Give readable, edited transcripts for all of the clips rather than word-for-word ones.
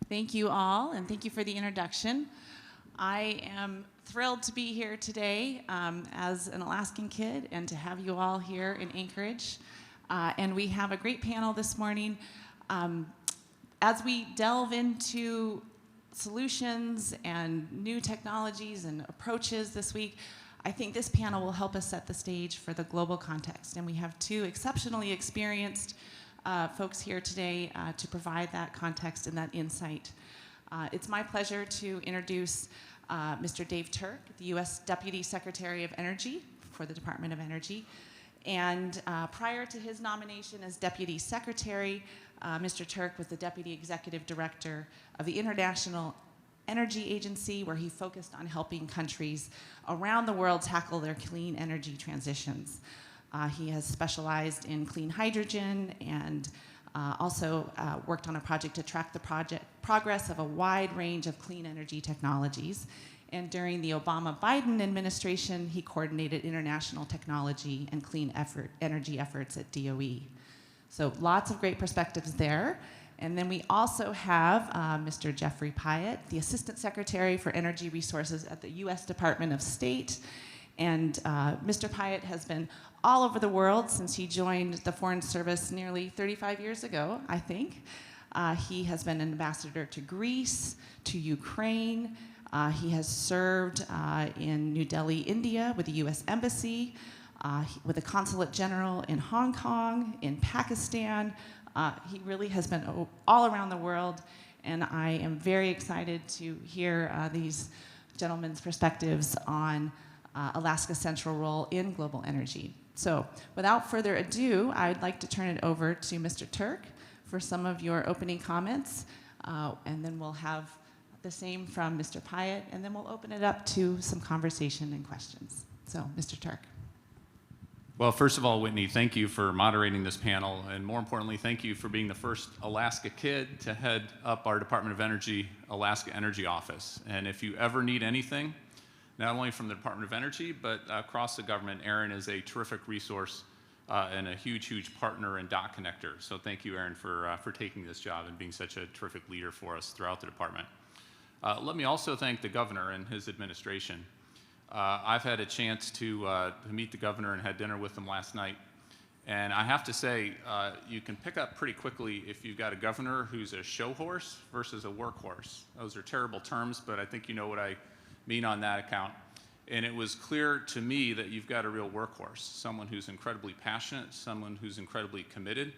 Thank you all, and thank you for the introduction. I am thrilled to be here today as an Alaskan kid and to have you all here in Anchorage. And we have a great panel this morning. As we delve into solutions and new technologies and approaches this week, I think this panel will help us set the stage for the global context. And we have two exceptionally experienced folks here today to provide that context and that insight. It's my pleasure to introduce Mr. Dave Turk, the U.S. Deputy Secretary of Energy for the Department of Energy. And prior to his nomination as Deputy Secretary, Mr. Turk was the Deputy Executive Director of the International Energy Agency, where he focused on helping countries around the world tackle their clean energy transitions. He has specialized in clean hydrogen and also worked on a project to track the progress of a wide range of clean energy technologies. And during the Obama-Biden administration, he coordinated international technology and clean energy efforts at DOE. So lots of great perspectives there. And then we also have Mr. Geoffrey Pyatt, the Assistant Secretary for Energy Resources at the U.S. Department of State. And Mr. Pyatt has been all over the world since he joined the Foreign Service nearly 35 years ago, I think. He has been an ambassador to Greece, to Ukraine. He has served in New Delhi, India, with the U.S. Embassy, with the Consulate General in Hong Kong, in Pakistan. He really has been all around the world, and I am very excited to hear these gentlemen's perspectives on Alaska's central role in global energy. So without further ado, I'd like to turn it over to Mr. Turk for some of your opening comments, and then we'll have the same from Mr. Pyatt, and then we'll open it up to some conversation and questions. So, Mr. Turk. Well, first of all, Whitney, thank you for moderating this panel, and more importantly, thank you for being the first Alaska kid to head up our Department of Energy Alaska Energy Office. And if you ever need anything, not only from the Department of Energy, but across the government, Aaron is a terrific resource and a huge partner and dot connector. So thank you, Aaron, for taking this job and being such a terrific leader for us throughout the department. Let me also thank the governor and his administration. I've had a chance to meet the governor and had dinner with him last night. And I have to say, you can pick up pretty quickly if you've got a governor who's a show horse versus a workhorse. Those are terrible terms, but I think you know what I mean on that account. And it was clear to me that you've got a real workhorse, someone who's incredibly passionate, someone who's incredibly committed,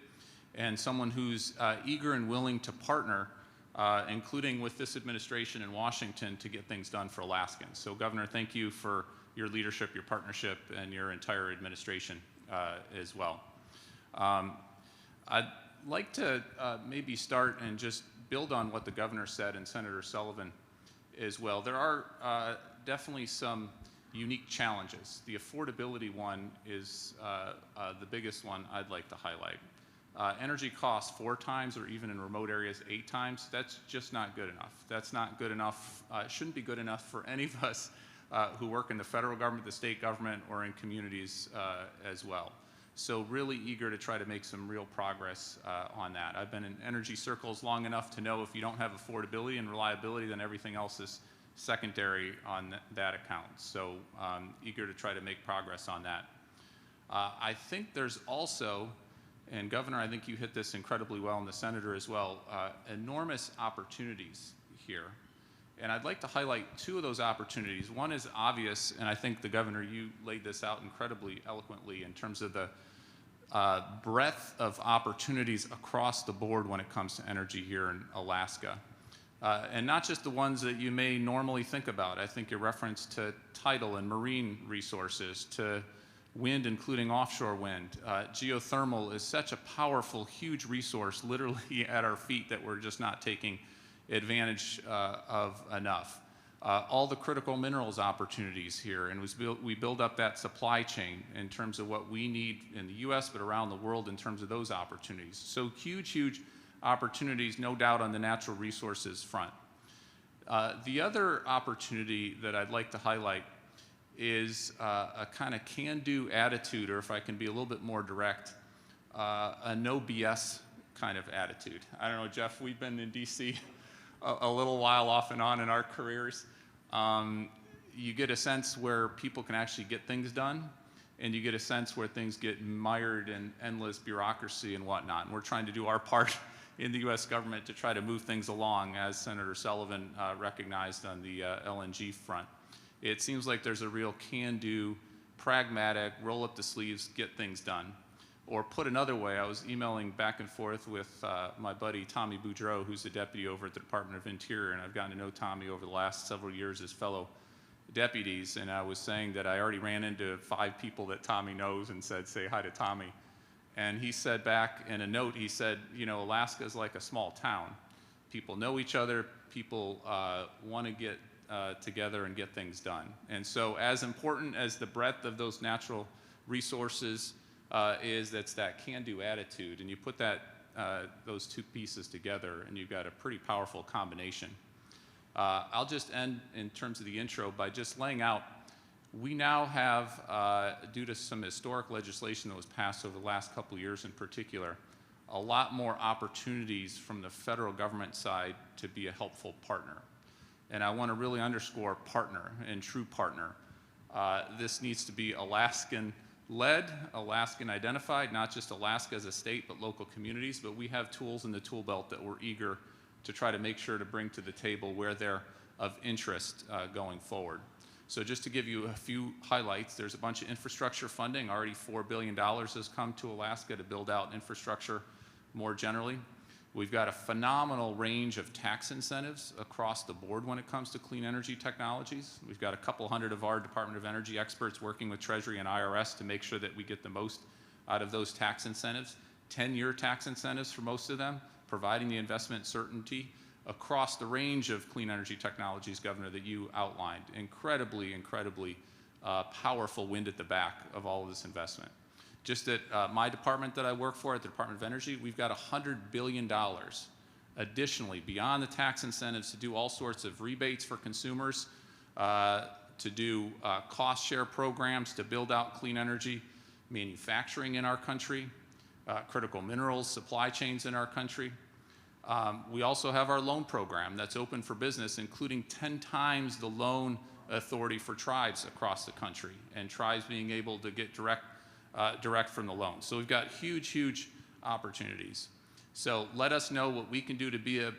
and someone who's eager and willing to partner, including with this administration in Washington, to get things done for Alaskans. So, Governor, thank you for your leadership, your partnership, and your entire administration as well. I'd like to maybe start and just build on what the governor said and Senator Sullivan as well. There are definitely some unique challenges. The affordability one is the biggest one I'd like to highlight. Energy costs 4 times, or even in remote areas 8 times. That's just not good enough. That's not good enough. It shouldn't be good enough for any of us who work in the federal government, the state government, or in communities as well. So really eager to try to make some real progress on that. I've been in energy circles long enough to know if you don't have affordability and reliability, then everything else is secondary on that account. So eager to try to make progress on that. I think there's also, and Governor, I think you hit this incredibly well, and the Senator as well, enormous opportunities here. And I'd like to highlight 2 of those opportunities. One is obvious, and I think the Governor, you laid this out incredibly eloquently in terms of the breadth of opportunities across the board when it comes to energy here in Alaska. And not just the ones that you may normally think about. I think your reference to tidal and marine resources, to wind, including offshore wind. Geothermal is such a powerful, huge resource literally at our feet that we're just not taking advantage of enough. All the critical minerals opportunities here, and we build up that supply chain in terms of what we need in the US, but around the world in terms of those opportunities. So huge opportunities, no doubt, on the natural resources front. The other opportunity that I'd like to highlight is a kind of can-do attitude, or if I can be a little bit more direct, a no BS kind of attitude. I don't know, Jeff, we've been in DC a little while off and on in our careers. You get a sense where people can actually get things done, and you get a sense where things get mired in endless bureaucracy and whatnot. And we're trying to do our part in the U.S. government to try to move things along, as Senator Sullivan recognized on the LNG front. It seems like there's a real can-do, pragmatic, roll up the sleeves, get things done. Or put another way, I was emailing back and forth with my buddy Tommy Boudreau, who's the deputy over at the Department of Interior, and I've gotten to know Tommy over the last several years as fellow deputies, and I was saying that I already ran into 5 people that Tommy knows and said, say hi to Tommy. And he said back in a note, he said, you know, Alaska is like a small town. People know each other, people want to get together and get things done. And so as important as the breadth of those natural resources that's that can-do attitude, and you put that those two pieces together and you've got a pretty powerful combination. I'll just end in terms of the intro by just laying out, we now have, due to some historic legislation that was passed over the last couple of years in particular, a lot more opportunities from the federal government side to be a helpful partner. And I want to really underscore partner and true partner. This needs to be Alaskan-led, Alaskan-identified, not just Alaska as a state, but local communities. But we have tools in the tool belt that we're eager to try to make sure to bring to the table where they're of interest going forward. So just to give you a few highlights, there's a bunch of infrastructure funding. Already $4 billion has come to Alaska to build out infrastructure more generally. We've got a phenomenal range of tax incentives across the board when it comes to clean energy technologies. We've got a couple hundred of our Department of Energy experts working with Treasury and IRS to make sure that we get the most out of those tax incentives. 10-year tax incentives for most of them, providing the investment certainty across the range of clean energy technologies, Governor, that you outlined. Incredibly, incredibly powerful wind at the back of all of this investment. Just at my department that I work for, at the Department of Energy, we've got $100 billion additionally beyond the tax incentives to do all sorts of rebates for consumers, to do cost share programs to build out clean energy manufacturing in our country, critical minerals supply chains in our country. We also have our loan program that's open for business, including 10 times the loan authority for tribes across the country, and tribes being able to get direct from the loan. So we've got huge, huge opportunities. So let us know what we can do to be a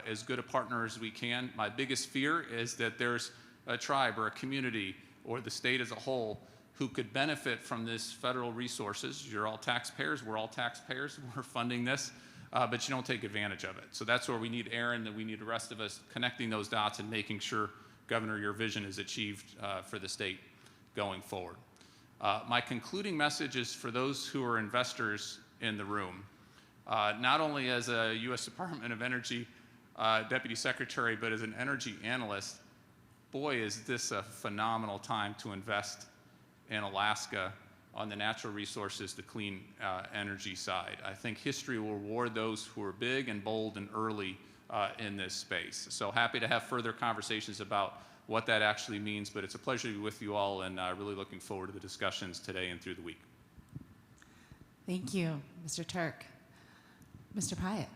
as good a partner as we can. My biggest fear is that there's a tribe or a community or the state as a whole who could benefit from this federal resources. You're all taxpayers, we're all taxpayers, we're funding this, but you don't take advantage of it. So that's where we need Aaron, that we need the rest of us connecting those dots and making sure, Governor, your vision is achieved for the state going forward. My concluding message is for those who are investors in the room, not only as a U.S. Department of Energy Deputy Secretary, but as an energy analyst, boy, is this a phenomenal time to invest in Alaska on the natural resources, the clean energy side. I think history will reward those who are big and bold and early in this space. So happy to have further conversations about what that actually means, but it's a pleasure to be with you all, and really looking forward to the discussions today and through the week. Thank you, Mr. Turk. Mr. Pyatt.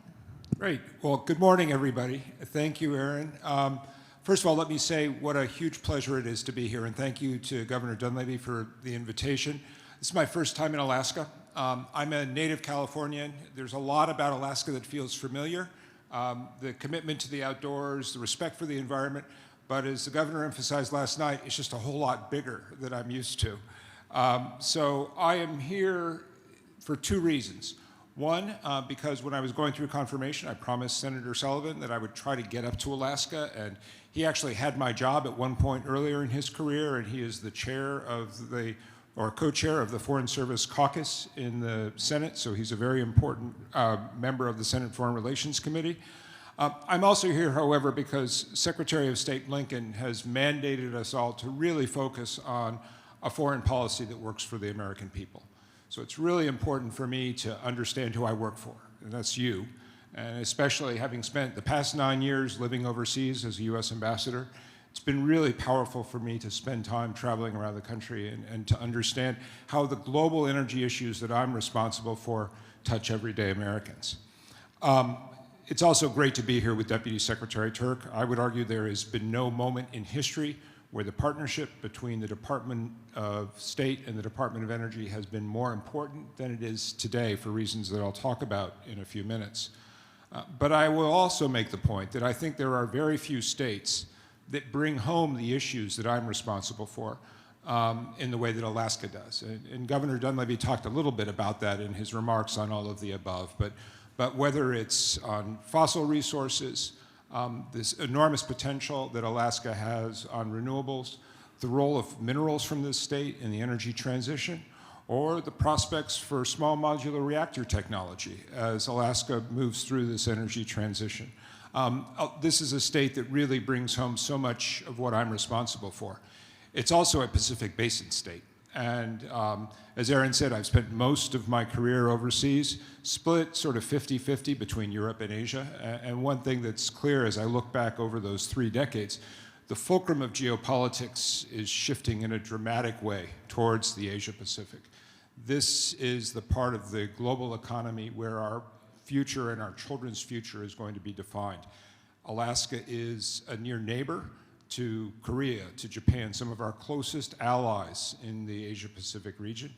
Great. Well, good morning, everybody. Thank you, Aaron. First of all, let me say what a huge pleasure it is to be here, and thank you to Governor Dunleavy for the invitation. This is my first time in Alaska. I'm a native Californian. There's a lot about Alaska that feels familiar. The commitment to the outdoors, the respect for the environment, but as the governor emphasized last night, it's just a whole lot bigger than I'm used to. So I am here for 2 reasons. One, because when I was going through confirmation, I promised Senator Sullivan that I would try to get up to Alaska, and he actually had my job at one point earlier in his career, and he is the chair of or co-chair of the Foreign Service Caucus in the Senate, so he's a very important member of the Senate Foreign Relations Committee. I'm also here, however, because Secretary of State Blinken has mandated us all to really focus on a foreign policy that works for the American people. So it's really important for me to understand who I work for, and that's you. And especially having spent the past 9 years living overseas as a U.S. ambassador, it's been really powerful for me to spend time traveling around the country and to understand how the global energy issues that I'm responsible for touch everyday Americans. It's also great to be here with Deputy Secretary Turk. I would argue there has been no moment in history where the partnership between the Department of State and the Department of Energy has been more important than it is today for reasons that I'll talk about in a few minutes. But I will also make the point that I think there are very few states that bring home the issues that I'm responsible for in the way that Alaska does. And Governor Dunleavy talked a little bit about that in his remarks on all of the above. But whether it's on fossil resources, this enormous potential that Alaska has on renewables, the role of minerals from this state in the energy transition, or the prospects for small modular reactor technology as Alaska moves through this energy transition. This is a state that really brings home so much of what I'm responsible for. It's also a Pacific Basin state. And as Aaron said, I've spent most of my career overseas, split sort of 50-50 between Europe and Asia. And one thing that's clear as I look back over those 3 decades, the fulcrum of geopolitics is shifting in a dramatic way towards the Asia Pacific. This is the part of the global economy where our future and our children's future is going to be defined. Alaska is a near neighbor to Korea, to Japan, some of our closest allies in the Asia-Pacific region.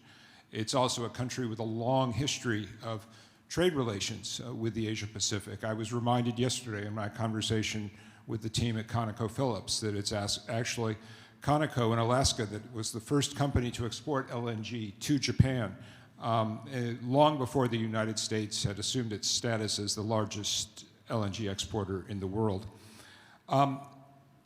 It's also a country with a long history of trade relations with the Asia-Pacific. I was reminded yesterday in my conversation with the team at ConocoPhillips that it's actually Conoco in Alaska that was the first company to export LNG to Japan long before the United States had assumed its status as the largest LNG exporter in the world.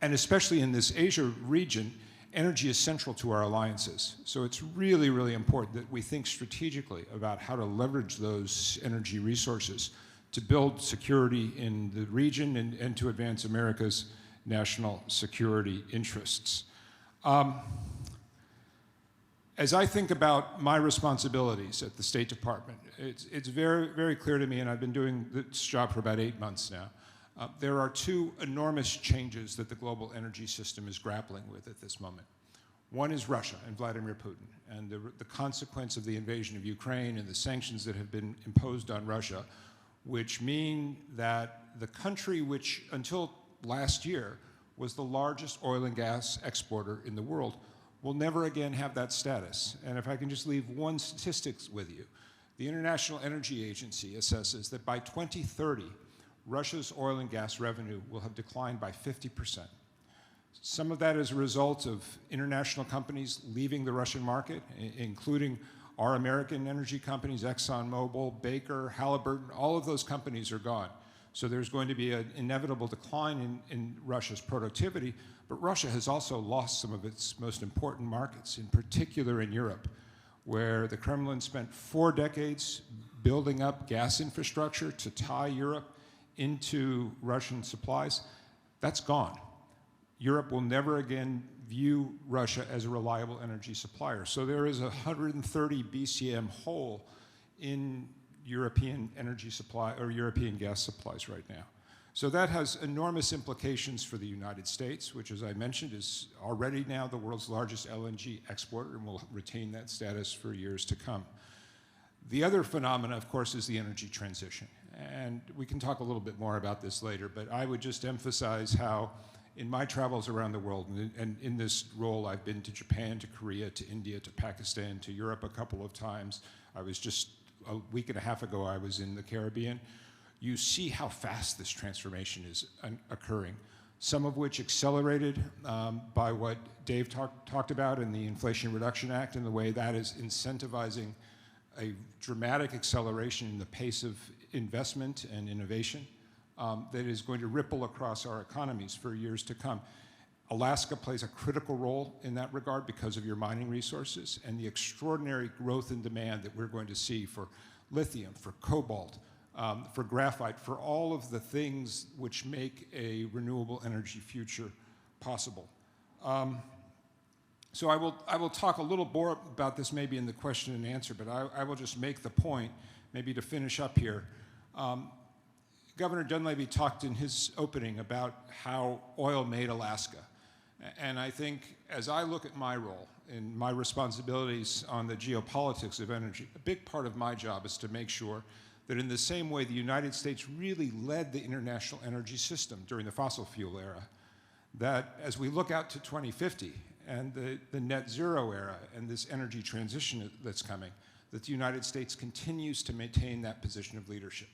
And especially in this Asia region, energy is central to our alliances. So it's really, really important that we think strategically about how to leverage those energy resources to build security in the region and to advance America's national security interests. As I think about my responsibilities at the State Department, it's very, very clear to me, and I've been doing this job for about 8 months now, there are 2 enormous changes that the global energy system is grappling with at this moment. One is Russia and Vladimir Putin, and the consequence of the invasion of Ukraine and the sanctions that have been imposed on Russia, which mean that the country which, until last year, was the largest oil and gas exporter in the world, will never again have that status. And if I can just leave one statistic with you, the International Energy Agency assesses that by 2030, Russia's oil and gas revenue will have declined by 50%. Some of that is a result of international companies leaving the Russian market, including our American energy companies, ExxonMobil, Baker, Halliburton, all of those companies are gone. So there's going to be an inevitable decline in Russia's productivity, but Russia has also lost some of its most important markets, in particular in Europe, where the Kremlin spent 4 decades building up gas infrastructure to tie Europe into Russian supplies. That's gone. Europe will never again view Russia as a reliable energy supplier. So there is a 130 BCM hole in European energy supply or European gas supplies right now. So that has enormous implications for the United States, which, as I mentioned, is already now the world's largest LNG exporter and will retain that status for years to come. The other phenomena, of course, is the energy transition. And we can talk a little bit more about this later, but I would just emphasize how in my travels around the world, and in this role I've been to Japan, to Korea, to India, to Pakistan, to Europe a couple of times. I was just a week and a half ago, I was in the Caribbean. You see how fast this transformation is occurring, some of which accelerated by what Dave talked about in the Inflation Reduction Act and the way that is incentivizing a dramatic acceleration in the pace of investment and innovation that is going to ripple across our economies for years to come. Alaska plays a critical role in that regard because of your mining resources and the extraordinary growth in demand that we're going to see for lithium, for cobalt, for graphite, for all of the things which make a renewable energy future possible. So I will talk a little more about this maybe in the question and answer, but I will just make the point, maybe to finish up here. Governor Dunleavy talked in his opening about how oil made Alaska. And I think as I look at my role and my responsibilities on the geopolitics of energy, a big part of my job is to make sure that in the same way the United States really led the international energy system during the fossil fuel era, that as we look out to 2050 and the net zero era and this energy transition that's coming, that the United States continues to maintain that position of leadership.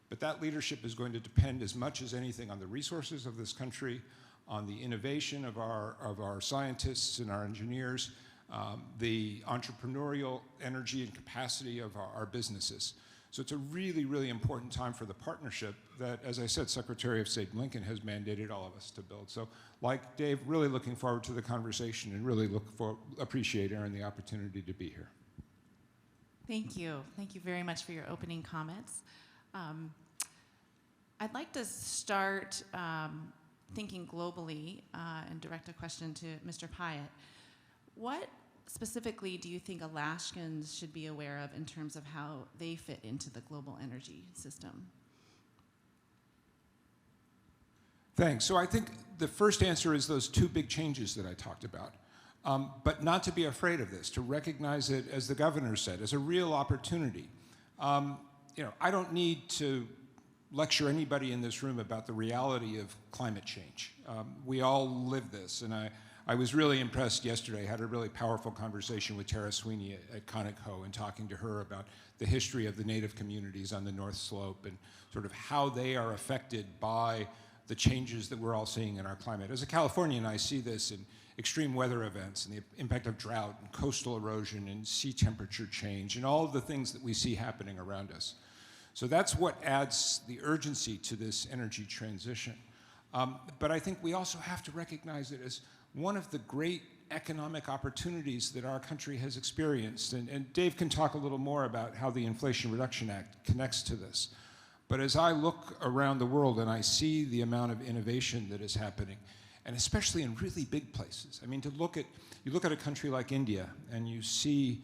But that leadership is going to depend as much as anything on the resources of this country, on the innovation of our scientists and our engineers, the entrepreneurial energy and capacity of our businesses. So it's a really, really important time for the partnership that, as I said, Secretary of State Blinken has mandated all of us to build. So like Dave, really looking forward to the conversation and really appreciate, Aaron, the opportunity to be here. Thank you. Thank you very much for your opening comments. I'd like to start thinking globally and direct a question to Mr. Pyatt. What specifically do you think Alaskans should be aware of in terms of how they fit into the global energy system? Thanks. So I think the first answer is those two big changes that I talked about. But not to be afraid of this, to recognize it, as the governor said, as a real opportunity. I don't need to lecture anybody in this room about the reality of climate change. We all live this, and I was really impressed yesterday. I had a really powerful conversation with Tara Sweeney at Conoco and talking to her about the history of the native communities on the North Slope and sort of how they are affected by the changes that we're all seeing in our climate. As a Californian, I see this in extreme weather events and the impact of drought and coastal erosion and sea temperature change and all of the things that we see happening around us. So that's what adds the urgency to this energy transition. But I think we also have to recognize it as one of the great economic opportunities that our country has experienced. And Dave can talk a little more about how the Inflation Reduction Act connects to this. But as I look around the world and I see the amount of innovation that is happening, and especially in really big places. I mean, you look at a country like India, and you see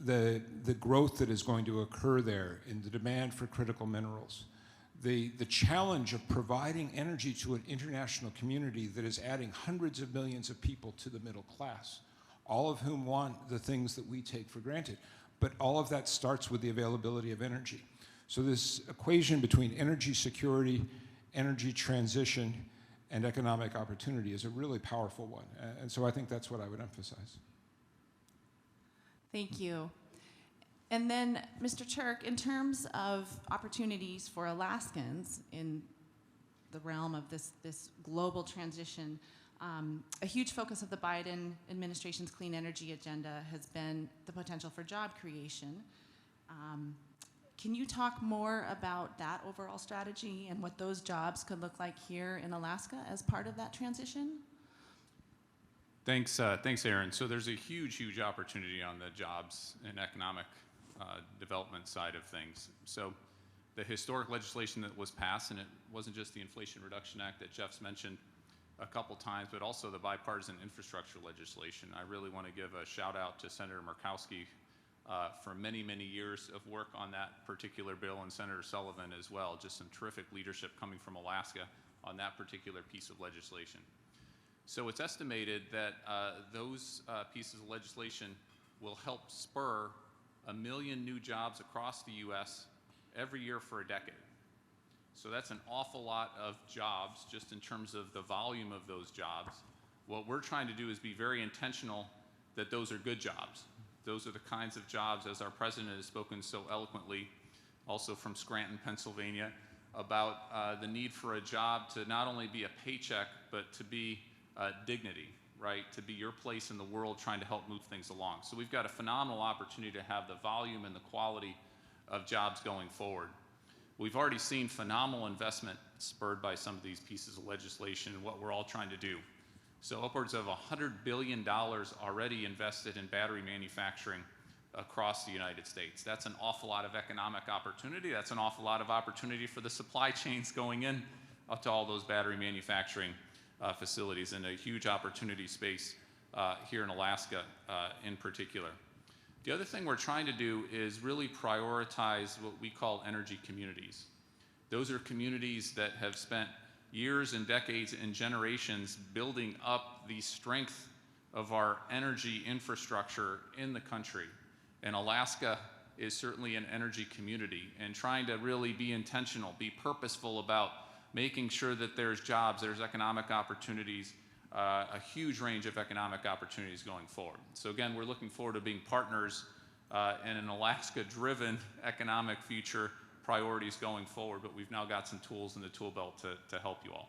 the growth that is going to occur there in the demand for critical minerals, the challenge of providing energy to an international community that is adding hundreds of millions of people to the middle class, all of whom want the things that we take for granted. But all of that starts with the availability of energy. So this equation between energy security, energy transition, and economic opportunity is a really powerful one. And so I think that's what I would emphasize. Thank you. And then, Mr. Turk, in terms of opportunities for Alaskans in the realm of this global transition, a huge focus of the Biden administration's clean energy agenda has been the potential for job creation. Can you talk more about that overall strategy and what those jobs could look like here in Alaska as part of that transition? Thanks, Aaron. So there's a huge opportunity on the jobs and economic development side of things. So the historic legislation that was passed, and it wasn't just the Inflation Reduction Act that Jeff's mentioned a couple times, but also the bipartisan infrastructure legislation. I really want to give a shout out to Senator Murkowski for many years of work on that particular bill, and Senator Sullivan as well. Just some terrific leadership coming from Alaska on that particular piece of legislation. So it's estimated that those pieces of legislation will help spur 1 million new jobs across the U.S. every year for a decade. So that's an awful lot of jobs just in terms of the volume of those jobs. What we're trying to do is be very intentional that those are good jobs. Those are the kinds of jobs, as our president has spoken so eloquently, also from Scranton, Pennsylvania, about the need for a job to not only be a paycheck, but to be dignity, right? To be your place in the world trying to help move things along. So we've got a phenomenal opportunity to have the volume and the quality of jobs going forward. We've already seen phenomenal investment spurred by some of these pieces of legislation and what we're all trying to do. So upwards of $100 billion already invested in battery manufacturing across the United States. That's an awful lot of economic opportunity. That's an awful lot of opportunity for the supply chains going in up to all those battery manufacturing facilities, and a huge opportunity space here in Alaska in particular. The other thing we're trying to do is really prioritize what we call energy communities. Those are communities that have spent years and decades and generations building up the strength of our energy infrastructure in the country. And Alaska is certainly an energy community, and trying to really be intentional, be purposeful about making sure that there's jobs, there's economic opportunities, a huge range of economic opportunities going forward. So again, we're looking forward to being partners in an Alaska-driven economic future priorities going forward, but we've now got some tools in the tool belt to help you all.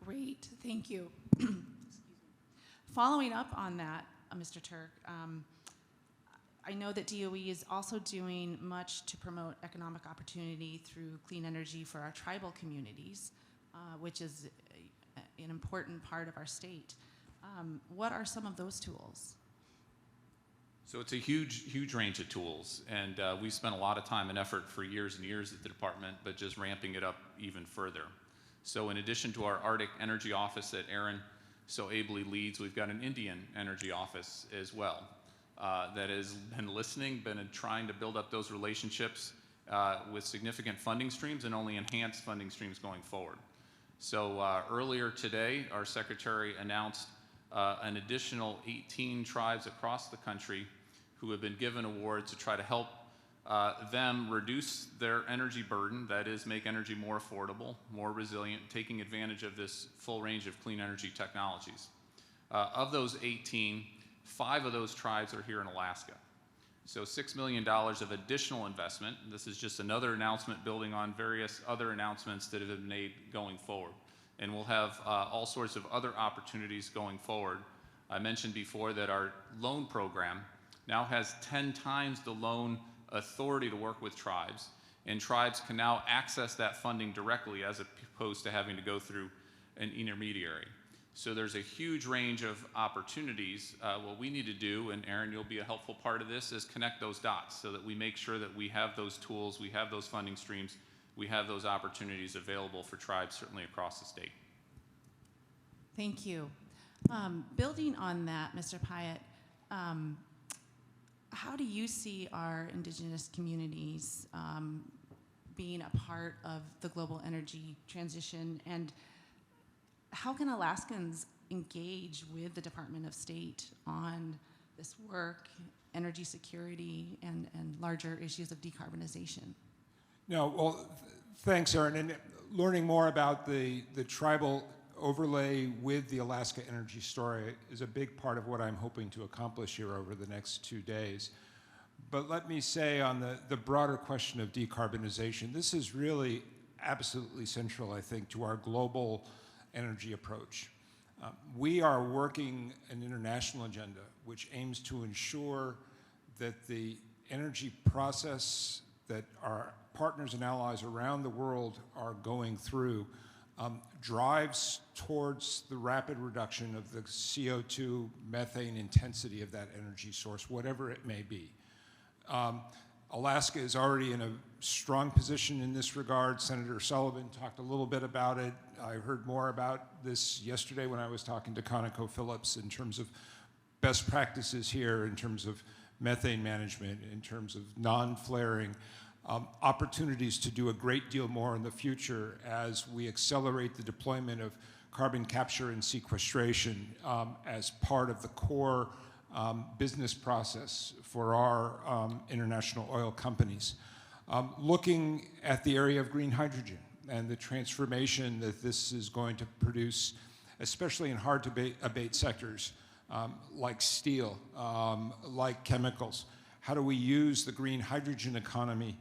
Great, thank you. Following up on that, Mr. Turk, I know that DOE is also doing much to promote economic opportunity through clean energy for our tribal communities, which is an important part of our state. What are some of those tools? So it's a huge range of tools, and we've spent a lot of time and effort for years and years at the department, but just ramping it up even further. So in addition to our Arctic Energy Office that Aaron so ably leads, we've got an Indian Energy Office as well that has been listening, been trying to build up those relationships with significant funding streams and only enhanced funding streams going forward. So earlier today, our secretary announced an additional 18 tribes across the country who have been given awards to try to help them reduce their energy burden, that is, make energy more affordable, more resilient, taking advantage of this full range of clean energy technologies. Of those 18, 5 of those tribes are here in Alaska. So $6 million of additional investment. This is just another announcement building on various other announcements that have been made going forward. And we'll have all sorts of other opportunities going forward. I mentioned before that our loan program now has 10 times the loan authority to work with tribes, and tribes can now access that funding directly as opposed to having to go through an intermediary. So there's a huge range of opportunities. What we need to do, and Aaron, you'll be a helpful part of this, is connect those dots so that we make sure that we have those tools, we have those funding streams, we have those opportunities available for tribes certainly across the state. Thank you. Building on that, Mr. Pyatt, how do you see our indigenous communities being a part of the global energy transition, and how can Alaskans engage with the Department of State on this work, energy security, and larger issues of decarbonization? No, well, thanks, Aaron. And learning more about the tribal overlay with the Alaska energy story is a big part of what I'm hoping to accomplish here over the next 2 days. But let me say on the broader question of decarbonization, this is really absolutely central, I think, to our global energy approach. We are working an international agenda which aims to ensure that the energy process that our partners and allies around the world are going through drives towards the rapid reduction of the CO2 methane intensity of that energy source, whatever it may be. Alaska is already in a strong position in this regard. Senator Sullivan talked a little bit about it. I heard more about this yesterday when I was talking to ConocoPhillips in terms of best practices here, in terms of methane management, in terms of non-flaring, opportunities to do a great deal more in the future as we accelerate the deployment of carbon capture and sequestration as part of the core business process for our international oil companies. Looking at the area of green hydrogen and the transformation that this is going to produce, especially in hard-to-abate sectors like steel, like chemicals. How do we use the green hydrogen economy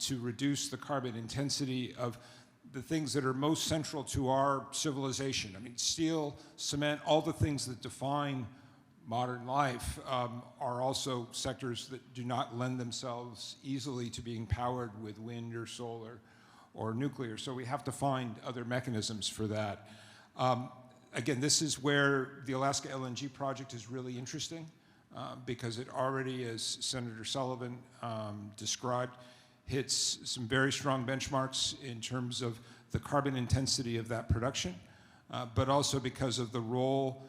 to reduce the carbon intensity of the things that are most central to our civilization? I mean, steel, cement, all the things that define modern life are also sectors that do not lend themselves easily to being powered with wind or solar or nuclear. So we have to find other mechanisms for that. Again, this is where the Alaska LNG project is really interesting because it already, as Senator Sullivan described, hits some very strong benchmarks in terms of the carbon intensity of that production, but also because of the role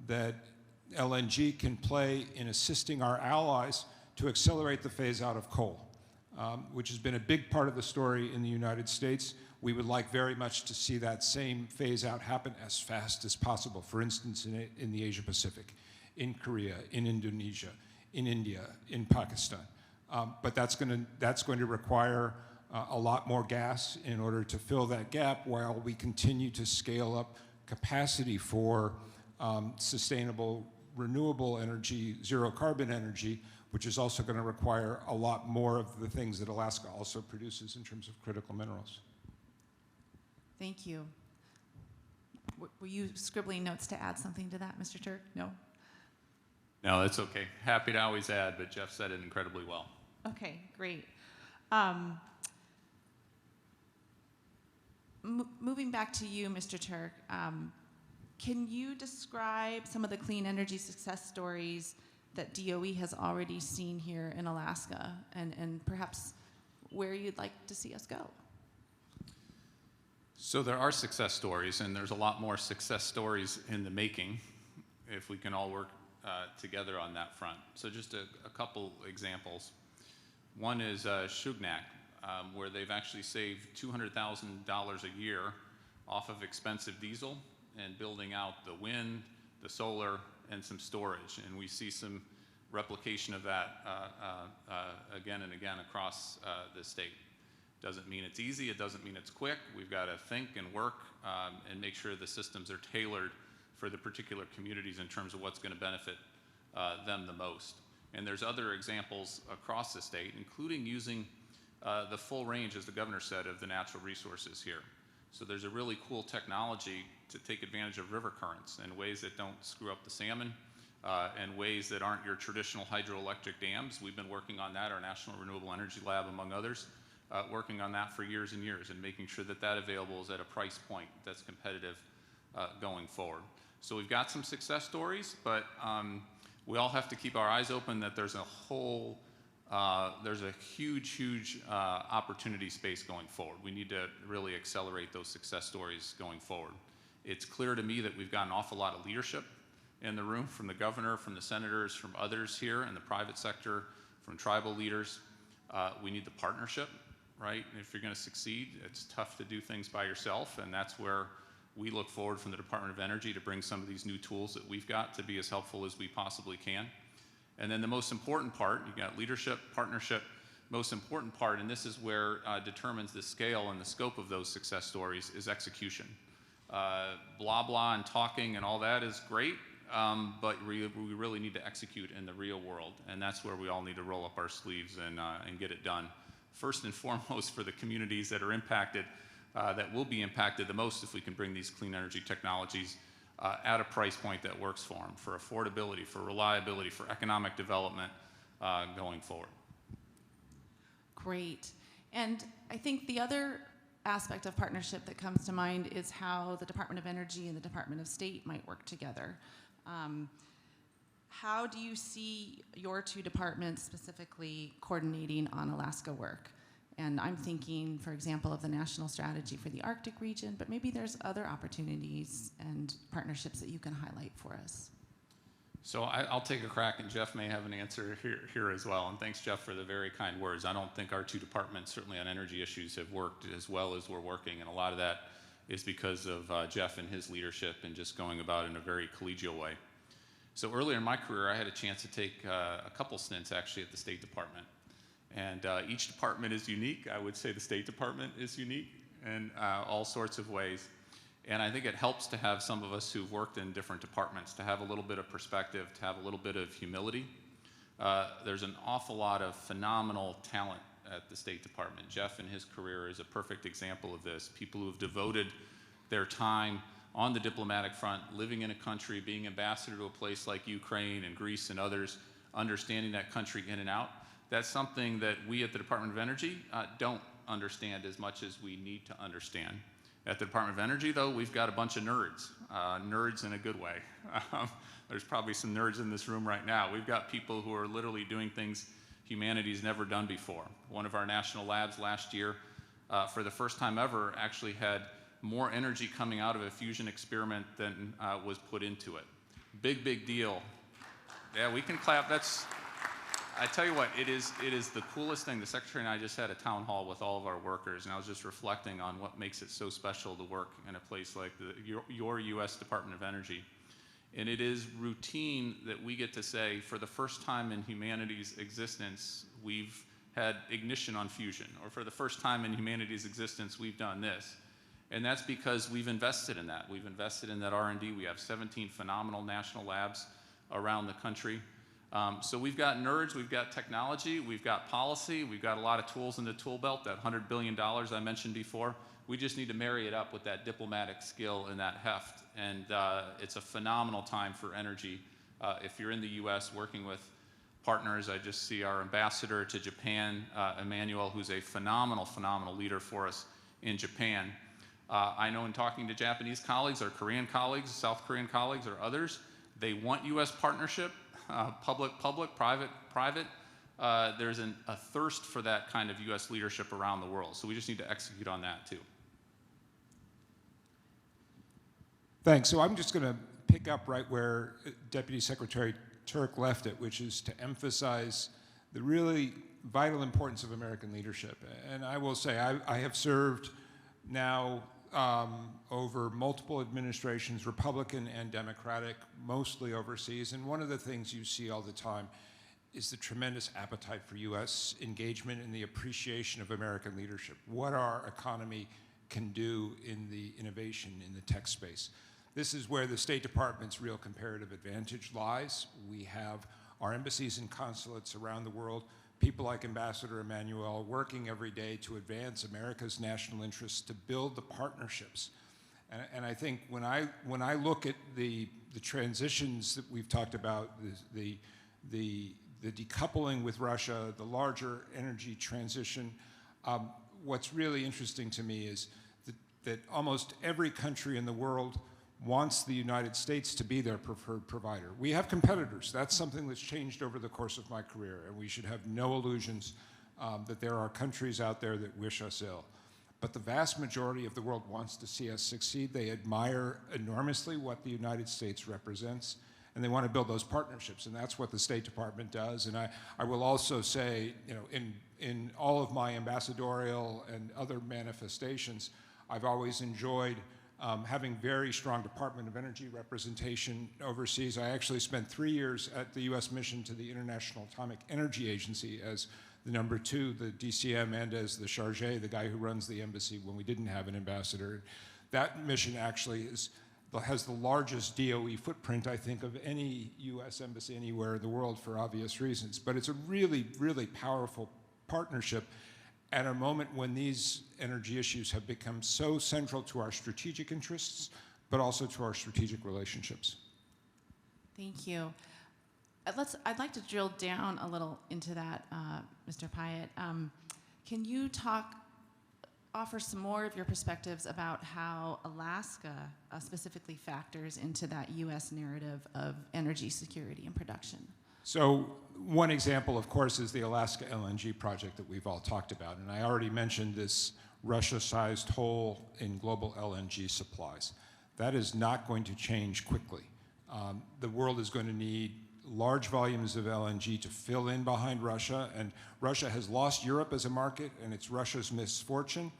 that LNG can play in assisting our allies to accelerate the phase out of coal, which has been a big part of the story in the United States. We would like very much to see that same phase out happen as fast as possible. For instance, in the Asia Pacific, in Korea, in Indonesia, in India, in Pakistan. But that's going to require a lot more gas in order to fill that gap while we continue to scale up capacity for sustainable, renewable energy, zero carbon energy, which is also going to require a lot more of the things that Alaska also produces in terms of critical minerals. Thank you. Were you scribbling notes to add something to that, Mr. Turk? No? No, that's okay. Happy to always add, but Jeff said it incredibly well. Okay, great. Moving back to you, Mr. Turk, can you describe some of the clean energy success stories that DOE has already seen here in Alaska, and perhaps where you'd like to see us go? So there are success stories, and there's a lot more success stories in the making if we can all work together on that front. So just a couple examples. One is Shugnak, where they've actually saved $200,000 a year off of expensive diesel and building out the wind, the solar, and some storage. And we see some replication of that again and again across the state. Doesn't mean it's easy, it doesn't mean it's quick. We've got to think and work and make sure the systems are tailored for the particular communities in terms of what's going to benefit them the most. And there's other examples across the state, including using the full range, as the governor said, of the natural resources here. So there's a really cool technology to take advantage of river currents in ways that don't screw up the salmon and ways that aren't your traditional hydroelectric dams. We've been working on that, our National Renewable Energy Lab, among others, working on that for years and years and making sure that that available is at a price point that's competitive going forward. So we've got some success stories, but we all have to keep our eyes open that there's a huge opportunity space going forward. We need to really accelerate those success stories going forward. It's clear to me that we've got an awful lot of leadership in the room, from the governor, from the senators, from others here in the private sector, from tribal leaders. We need the partnership, right? If you're going to succeed, it's tough to do things by yourself, and that's where we look forward from the Department of Energy to bring some of these new tools that we've got to be as helpful as we possibly can. And then the most important part, you got leadership, partnership, most important part, and this is where determines the scale and the scope of those success stories, is execution. Blah, blah, and talking and all that is great, but we really need to execute in the real world, and that's where we all need to roll up our sleeves and get it done. First and foremost for the communities that are impacted, that will be impacted the most if we can bring these clean energy technologies at a price point that works for them, for affordability, for reliability, for economic development going forward. Great. And I think the other aspect of partnership that comes to mind is how the Department of Energy and the Department of State might work together. How do you see your two departments specifically coordinating on Alaska work? And I'm thinking, for example, of the national strategy for the Arctic region, but maybe there's other opportunities and partnerships that you can highlight for us. So I'll take a crack, and Jeff may have an answer here as well. And thanks, Jeff, for the very kind words. I don't think our two departments, certainly on energy issues, have worked as well as we're working, and a lot of that is because of Jeff and his leadership and just going about in a very collegial way. So earlier in my career, I had a chance to take a couple stints actually at the State Department. And each department is unique. I would say the State Department is unique in all sorts of ways. And I think it helps to have some of us who've worked in different departments to have a little bit of perspective, to have a little bit of humility. There's an awful lot of phenomenal talent at the State Department. Jeff in his career is a perfect example of this. People who have devoted their time on the diplomatic front, living in a country, being ambassador to a place like Ukraine and Greece and others, understanding that country in and out. That's something that we at the Department of Energy don't understand as much as we need to understand. At the Department of Energy, though, we've got a bunch of nerds, nerds in a good way. There's probably some nerds in this room right now. We've got people who are literally doing things humanity's never done before. One of our national labs last year, for the first time ever, actually had more energy coming out of a fusion experiment than was put into it. Big deal. Yeah, we can clap. I tell you what, it is the coolest thing. The Secretary and I just had a town hall with all of our workers, and I was just reflecting on what makes it so special to work in a place like your U.S. Department of Energy. And it is routine that we get to say, for the first time in humanity's existence, we've had ignition on fusion, or for the first time in humanity's existence, we've done this. And that's because we've invested in that. We've invested in that R&D. We have 17 phenomenal national labs around the country. So we've got nerds, we've got technology, we've got policy, we've got a lot of tools in the tool belt, that $100 billion I mentioned before. We just need to marry it up with that diplomatic skill and that heft. And it's a phenomenal time for energy. If you're in the US working with partners, I just see our ambassador to Japan, Emmanuel, who's a phenomenal, phenomenal leader for us in Japan. I know in talking to Japanese colleagues, or Korean colleagues, South Korean colleagues, or others, they want US partnership, public, private, private. There's a thirst for that kind of US leadership around the world. So we just need to execute on that too. Thanks. So I'm just going to pick up right where Deputy Secretary Turk left it, which is to emphasize the really vital importance of American leadership. And I will say, I have served now over multiple administrations, Republican and Democratic, mostly overseas. And one of the things you see all the time is the tremendous appetite for U.S. engagement and the appreciation of American leadership, what our economy can do in the innovation in the tech space. This is where the State Department's real comparative advantage lies. We have our embassies and consulates around the world, people like Ambassador Emmanuel working every day to advance America's national interests, to build the partnerships. And I think when I look at the transitions that we've talked about, the decoupling with Russia, the larger energy transition, what's really interesting to me is that almost every country in the world wants the United States to be their preferred provider. We have competitors. That's something that's changed over the course of my career, and we should have no illusions that there are countries out there that wish us ill. But the vast majority of the world wants to see us succeed. They admire enormously what the United States represents, and they want to build those partnerships, and that's what the State Department does. And I will also say, you know, in all of my ambassadorial and other manifestations, I've always enjoyed having very strong Department of Energy representation overseas. I actually spent 3 years at the U.S. mission to the International Atomic Energy Agency as the #2, the DCM, and as the charge, the guy who runs the embassy when we didn't have an ambassador. That mission actually has the largest DOE footprint, I think, of any U.S. embassy anywhere in the world for obvious reasons. But it's a really, really powerful partnership at a moment when these energy issues have become so central to our strategic interests, but also to our strategic relationships. Thank you. I'd like to drill down a little into that, Mr. Pyatt. Can you offer some more of your perspectives about how Alaska specifically factors into that U.S. narrative of energy security and production? So one example, of course, is the Alaska LNG project that we've all talked about. And I already mentioned this Russia-sized hole in global LNG supplies. That is not going to change quickly. The world is going to need large volumes of LNG to fill in behind Russia. And Russia has lost Europe as a market, and it's Russia's misfortune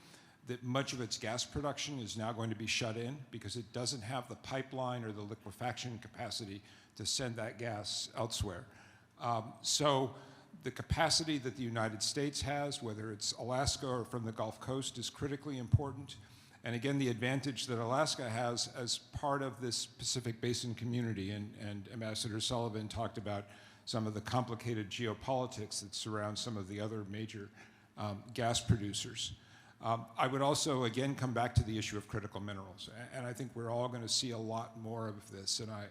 that much of its gas production is now going to be shut in because it doesn't have the pipeline or the liquefaction capacity to send that gas elsewhere. So the capacity that the United States has, whether it's Alaska or from the Gulf Coast, is critically important. And again, the advantage that Alaska has as part of this Pacific Basin community, and Ambassador Sullivan talked about some of the complicated geopolitics that surround some of the other major gas producers. I would also, again, come back to the issue of critical minerals. And I think we're all going to see a lot more of this. And I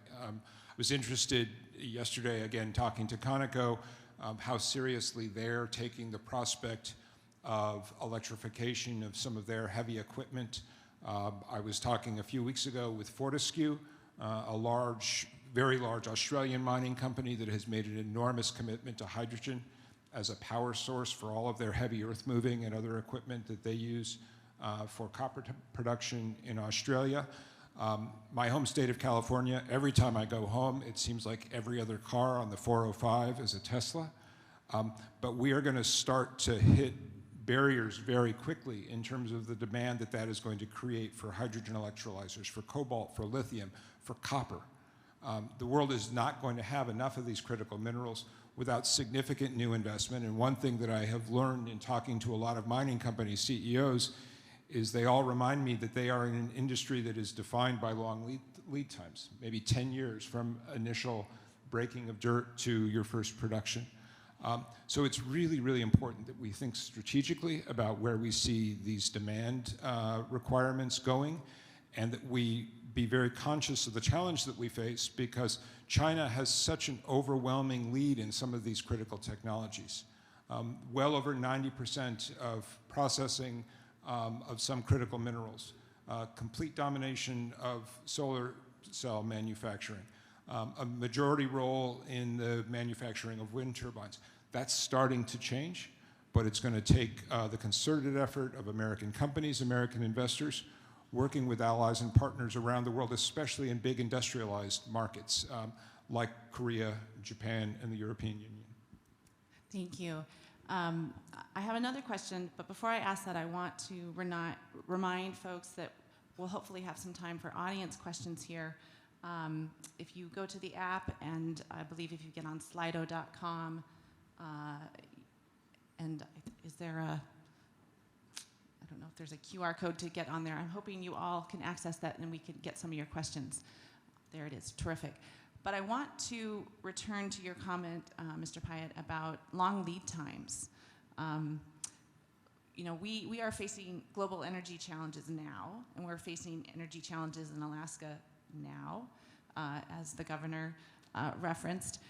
was interested yesterday, again, talking to Conoco, how seriously they're taking the prospect of electrification of some of their heavy equipment. I was talking a few weeks ago with Fortescue, a very large Australian mining company that has made an enormous commitment to hydrogen as a power source for all of their heavy earth moving and other equipment that they use for copper production in Australia. My home state of California, every time I go home, it seems like every other car on the 405 is a Tesla. But we are going to start to hit barriers very quickly in terms of the demand that is going to create for hydrogen electrolyzers, for cobalt, for lithium, for copper. The world is not going to have enough of these critical minerals without significant new investment. And one thing that I have learned in talking to a lot of mining company CEOs is they all remind me that they are in an industry that is defined by long lead times, maybe 10 years from initial breaking of dirt to your first production. So it's really, really important that we think strategically about where we see these demand requirements going, and that we be very conscious of the challenge that we face, because China has such an overwhelming lead in some of these critical technologies. Well over 90% of processing of some critical minerals, complete domination of solar cell manufacturing, a majority role in the manufacturing of wind turbines. That's starting to change, but it's going to take the concerted effort of American companies, American investors, working with allies and partners around the world, especially in big industrialized markets like Korea, Japan, and the European Union. Thank you. I have another question, but before I ask that, I want to remind folks that we'll hopefully have some time for audience questions here. If you go to the app, and I believe if you get on slido.com, and is there a, I don't know if there's a QR code to get on there. I'm hoping you all can access that and we can get some of your questions. There it is, terrific. But I want to return to your comment, Mr. Pyatt, about long lead times. You know, we are facing global energy challenges now, and we're facing energy challenges in Alaska now, as the governor referenced.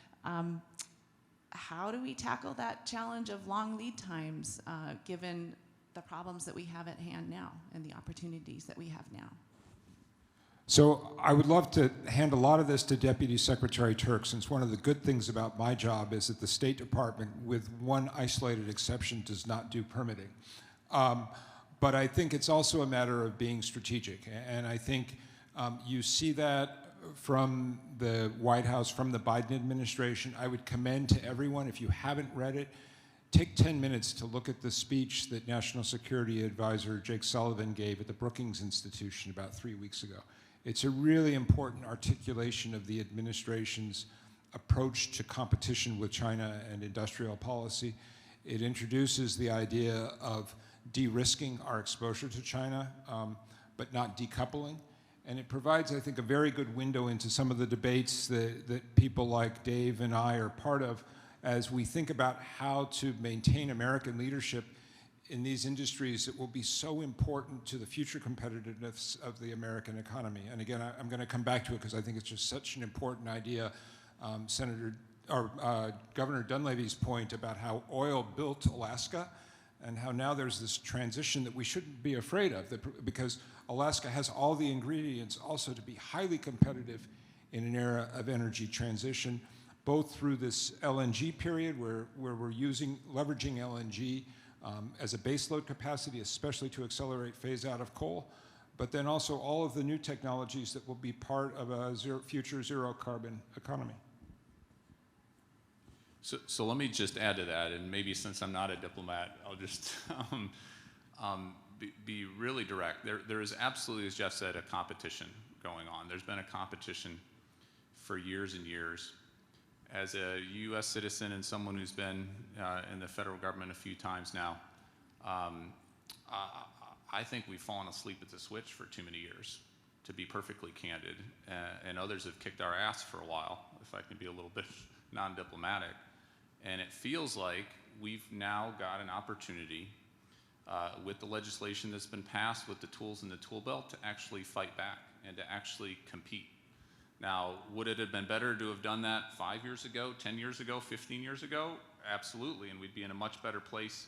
How do we tackle that challenge of long lead times, given the problems that we have at hand now and the opportunities that we have now? So I would love to hand a lot of this to Deputy Secretary Turk, since one of the good things about my job is that the State Department, with one isolated exception, does not do permitting. But I think it's also a matter of being strategic. And I think you see that from the White House, from the Biden administration. I would commend to everyone, if you haven't read it, take 10 minutes to look at the speech that National Security Advisor Jake Sullivan gave at the Brookings Institution about 3 weeks ago. It's a really important articulation of the administration's approach to competition with China and industrial policy. It introduces the idea of de-risking our exposure to China, but not decoupling. And it provides, I think, a very good window into some of the debates that people like Dave and I are part of as we think about how to maintain American leadership in these industries that will be so important to the future competitiveness of the American economy. And again, I'm going to come back to it because I think it's just such an important idea. Governor Dunleavy's point about how oil built Alaska, and how now there's this transition that we shouldn't be afraid of, because Alaska has all the ingredients also to be highly competitive in an era of energy transition, both through this LNG period where we're leveraging LNG as a baseload capacity, especially to accelerate phase out of coal, but then also all of the new technologies that will be part of a future zero carbon economy. So let me just add to that, and maybe since I'm not a diplomat, I'll just be really direct. There is absolutely, as Jeff said, a competition going on. There's been a competition for years and years. As a U.S. citizen and someone who's been in the federal government a few times now, I think we've fallen asleep at the switch for too many years, to be perfectly candid. And others have kicked our ass for a while, if I can be a little bit non-diplomatic. And it feels like we've now got an opportunity with the legislation that's been passed, with the tools in the tool belt, to actually fight back and to actually compete. Now, would it have been better to have done that 5 years ago, 10 years ago, 15 years ago? Absolutely, and we'd be in a much better place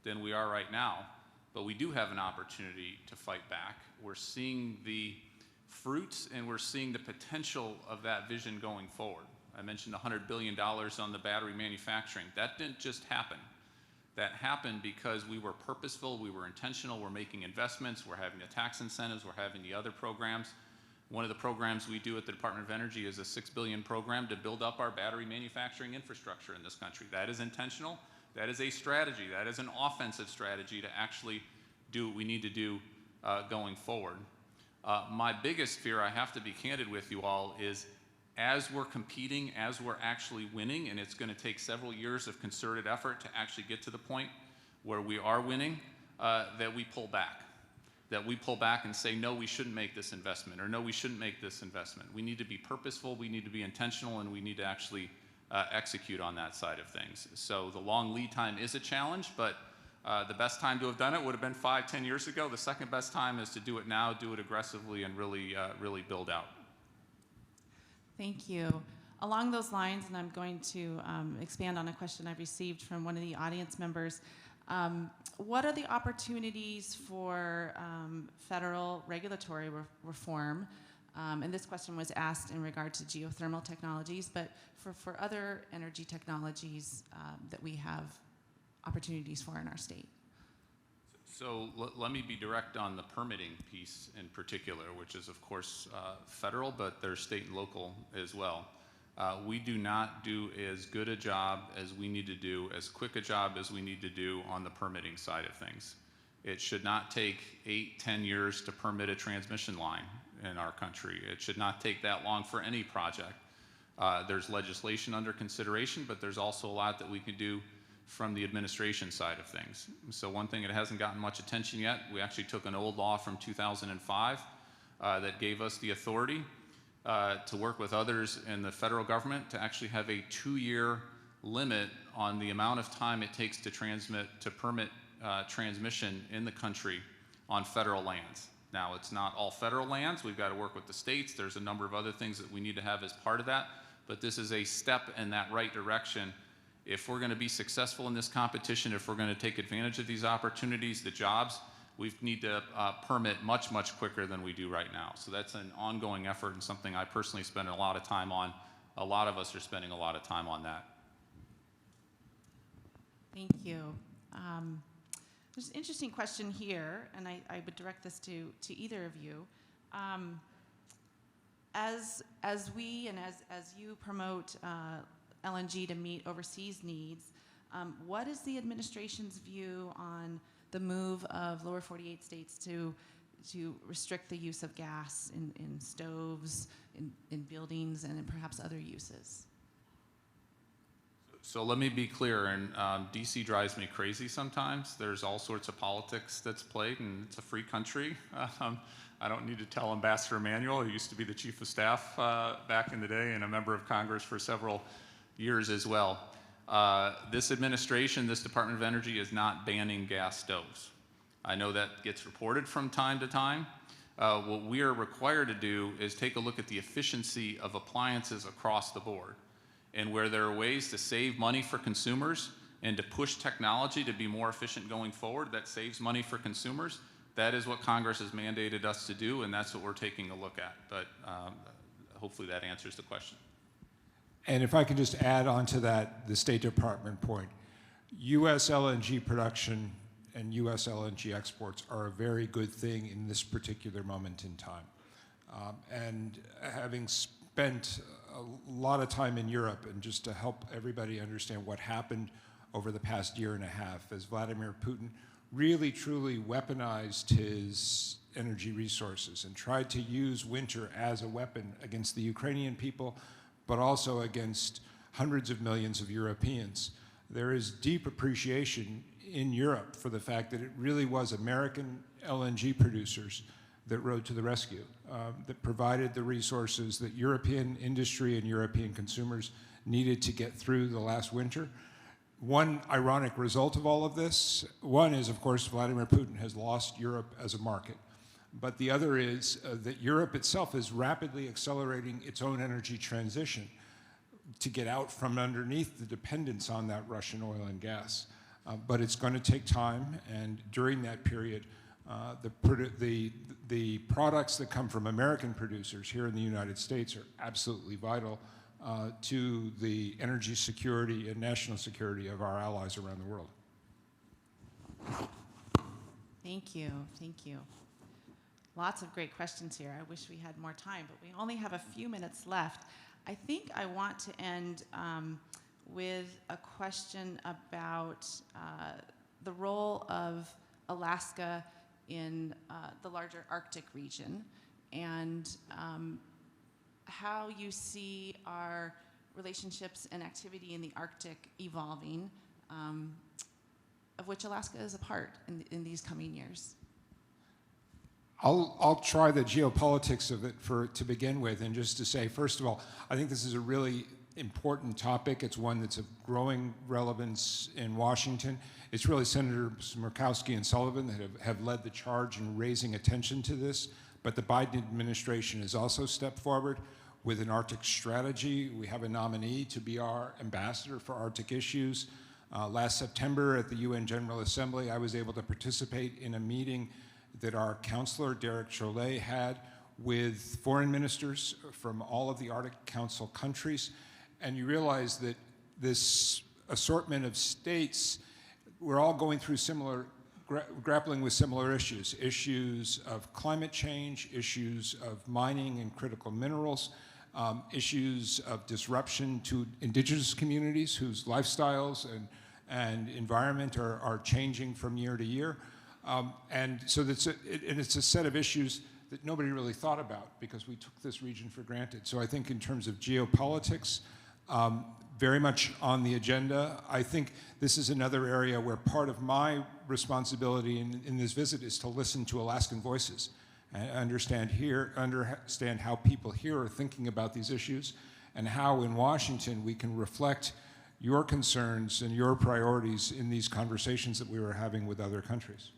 than we are right now. But we do have an opportunity to fight back. We're seeing the fruits and we're seeing the potential of that vision going forward. I mentioned $100 billion on the battery manufacturing. That didn't just happen. That happened because we were purposeful, we were intentional, we're making investments, we're having the tax incentives, we're having the other programs. One of the programs we do at the Department of Energy is a $6 billion program to build up our battery manufacturing infrastructure in this country. That is intentional. That is a strategy. That is an offensive strategy to actually do what we need to do going forward. My biggest fear, I have to be candid with you all, is as we're competing, as we're actually winning, and it's going to take several years of concerted effort to actually get to the point where we are winning, that we pull back. That we pull back and say, no, we shouldn't make this investment, or no, we shouldn't make this investment. We need to be purposeful, we need to be intentional, and we need to actually execute on that side of things. So the long lead time is a challenge, but the best time to have done it would have been 5, 10 years ago. The second best time is to do it now, do it aggressively, and really build out. Thank you. Along those lines, and I'm going to expand on a question I've received from one of the audience members, what are the opportunities for federal regulatory reform? And this question was asked in regard to geothermal technologies, but for other energy technologies that we have opportunities for in our state. So let me be direct on the permitting piece in particular, which is of course federal, but there's state and local as well. We do not do as good a job as we need to do, as quick a job as we need to do on the permitting side of things. It should not take 8, 10 years to permit a transmission line in our country. It should not take that long for any project. There's legislation under consideration, but there's also a lot that we can do from the administration side of things. So one thing that hasn't gotten much attention yet, we actually took an old law from 2005 that gave us the authority to work with others in the federal government to actually have a 2-year limit on the amount of time it takes to permit transmission in the country on federal lands. Now, it's not all federal lands. We've got to work with the states. There's a number of other things that we need to have as part of that, but this is a step in that right direction. If we're going to be successful in this competition, if we're going to take advantage of these opportunities, the jobs, we need to permit much, much quicker than we do right now. So that's an ongoing effort and something I personally spend a lot of time on. A lot of us are spending a lot of time on that. Thank you. There's an interesting question here, and I would direct this to either of you. As we and as you promote LNG to meet overseas needs, what is the administration's view on the move of lower 48 states to restrict the use of gas in stoves, in buildings, and in perhaps other uses? So let me be clear, and DC drives me crazy sometimes. There's all sorts of politics that's played, and it's a free country. I don't need to tell Ambassador Emanuel, who used to be the chief of staff back in the day and a member of Congress for several years as well. This administration, this Department of Energy is not banning gas stoves. I know that gets reported from time to time. What we are required to do is take a look at the efficiency of appliances across the board. And where there are ways to save money for consumers and to push technology to be more efficient going forward that saves money for consumers, that is what Congress has mandated us to do, and that's what we're taking a look at. But hopefully that answers the question. And if I could just add on to that, the State Department point, U.S. LNG production and U.S. LNG exports are a very good thing in this particular moment in time. And having spent a lot of time in Europe, and just to help everybody understand what happened over the past year and a half, as Vladimir Putin really truly weaponized his energy resources and tried to use winter as a weapon against the Ukrainian people, but also against hundreds of millions of Europeans. There is deep appreciation in Europe for the fact that it really was American LNG producers that rode to the rescue, that provided the resources that European industry and European consumers needed to get through the last winter. One ironic result of all of this, one is, of course, Vladimir Putin has lost Europe as a market. But the other is that Europe itself is rapidly accelerating its own energy transition to get out from underneath the dependence on that Russian oil and gas. But it's going to take time, and during that period, the products that come from American producers here in the United States are absolutely vital to the energy security and national security of our allies around the world. Thank you, thank you. Lots of great questions here. I wish we had more time, but we only have a few minutes left. I think I want to end with a question about the role of Alaska in the larger Arctic region. And how you see our relationships and activity in the Arctic evolving, of which Alaska is a part in these coming years. I'll try the geopolitics of it to begin with, and just to say, first of all, I think this is a really important topic. It's one that's of growing relevance in Washington. It's really Senators Murkowski and Sullivan that have led the charge in raising attention to this, but the Biden administration has also stepped forward with an Arctic strategy. We have a nominee to be our ambassador for Arctic issues. Last September at the UN General Assembly, I was able to participate in a meeting that our counselor, Derek Cholet, had with foreign ministers from all of the Arctic Council countries. And you realize that this assortment of states, we're all going through grappling with similar issues of climate change, issues of mining and critical minerals, issues of disruption to indigenous communities whose lifestyles and environment are changing from year to year. And so it's a set of issues that nobody really thought about because we took this region for granted. So I think in terms of geopolitics, very much on the agenda. I think this is another area where part of my responsibility in this visit is to listen to Alaskan voices and understand how people here are thinking about these issues, and how in Washington we can reflect your concerns and your priorities in these conversations that we were having with other countries.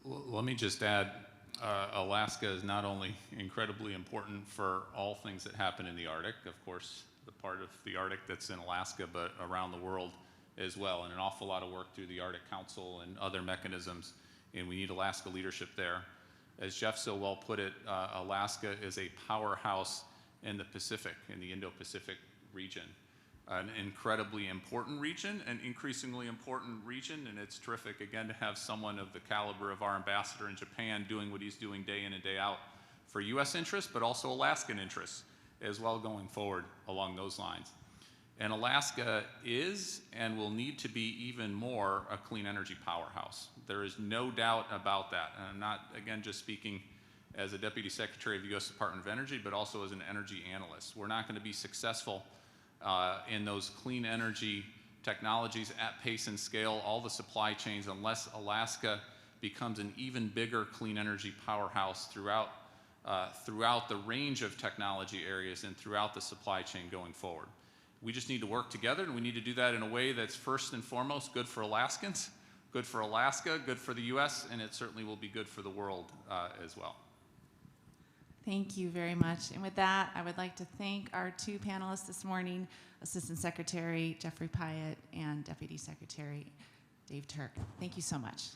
Let me just add, Alaska is not only incredibly important for all things that happen in the Arctic, of course, the part of the Arctic that's in Alaska, but around the world as well, and an awful lot of work through the Arctic Council and other mechanisms, and we need Alaska leadership there. As Jeff so well put it, Alaska is a powerhouse in the Pacific, in the Indo-Pacific region. An incredibly important region, an increasingly important region, and it's terrific, again, to have someone of the caliber of our ambassador in Japan doing what he's doing day in and day out for U.S. interests, but also Alaskan interests as well going forward along those lines. And Alaska is and will need to be even more a clean energy powerhouse. There is no doubt about that. And I'm not, again, just speaking as a Deputy Secretary of the U.S. Department of Energy, but also as an energy analyst. We're not going to be successful in those clean energy technologies at pace and scale, all the supply chains, unless Alaska becomes an even bigger clean energy powerhouse throughout the range of technology areas and throughout the supply chain going forward. We just need to work together, and we need to do that in a way that's first and foremost good for Alaskans, good for Alaska, good for the U.S., and it certainly will be good for the world as well. Thank you very much. And with that, I would like to thank our two panelists this morning, Assistant Secretary Geoffrey Pyatt and Deputy Secretary Dave Turk. Thank you so much.